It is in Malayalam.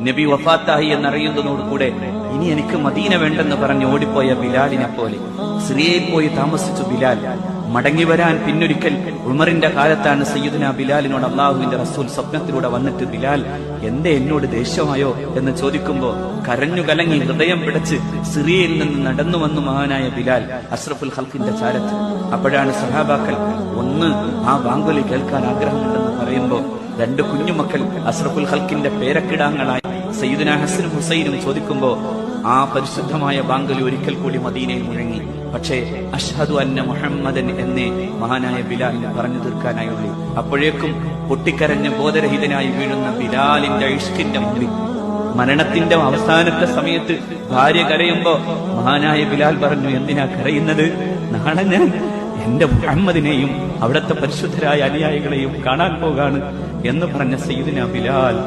നബി വഫാത്തായി എന്നറിയുന്നതോടുകൂടെ ഇനി എനിക്ക് മദീന വേണ്ടെന്ന് പറഞ്ഞ് ഓടിപ്പോയ ബിലാലിനെ പോലെ സിറിയയിൽ പോയി താമസിച്ചു ബിലാൽ. മടങ്ങി വരാൻ പിന്നൊരിക്കൽ ഉമറിന്റെ കാലത്താണ് സയ്യിദുനാ ബിലാലിനോട് അള്ളാഹുവിന്റെ റസൂൽ സ്വപ്നത്തിലൂടെ വന്നിട്ട്, ബിലാൽ എന്തേ എന്നോട് ദേഷ്യമായോ എന്ന് ചോദിക്കുമ്പോ കരഞ്ഞു കലങ്ങി ഹൃദയം പിടച്ച് സിറിയയിൽ നിന്ന് നടന്നു വന്നു മഹാനായ ബിലാൽ അഷ്റഫുൽ ഖൽഖിന്റെ ചാരത്ത്. അപ്പോഴാണ് സഹാബാക്കൾ ഒന്ന് ആ ബാങ്കുലി കേൾക്കാൻ ആഗ്രഹമുണ്ടെന്ന് പറയുമ്പോ രണ്ട് കുഞ്ഞുമക്കൾ അഷ്റഫുൽ ഖൽഖിന്റെ പേരക്കിടാങ്ങളായി സയ്യിദുനാ ഹസനും ഹുസൈനും ചോദിക്കുമ്പോ ആ പരിശുദ്ധമായ ബാങ്കലി ഒരിക്കൽ കൂടി മദീനയിൽ മുഴങ്ങി. പക്ഷേ അഷ്ഹദു അന്ന മുഹമ്മദൻ എന്നേ മഹാനായ ബിലാലിന് പറഞ്ഞു തീർക്കാനായുള്ളൂ. അപ്പോഴേക്കും പൊട്ടിക്കരഞ്ഞ് ബോധരഹിതനായി വീഴുന്ന ബിലാലിന്റെ ഇഷ്കിന്റെ മുമ്പിൽ മരണത്തിന്റെ അവസാനത്തെ സമയത്ത് ഭാര്യ കരയുമ്പോ മഹാനായ ബിലാൽ പറഞ്ഞു, എന്തിനാ കരയുന്നത്? നാളെ ഞാൻ എന്റെ മുഹമ്മദിനെയും അവിടുത്തെ പരിശുദ്ധരായ അനുയായികളെയും കാണാൻ പോകാണ് എന്ന് പറഞ്ഞ സയ്യിദുനാ ബിലാൽ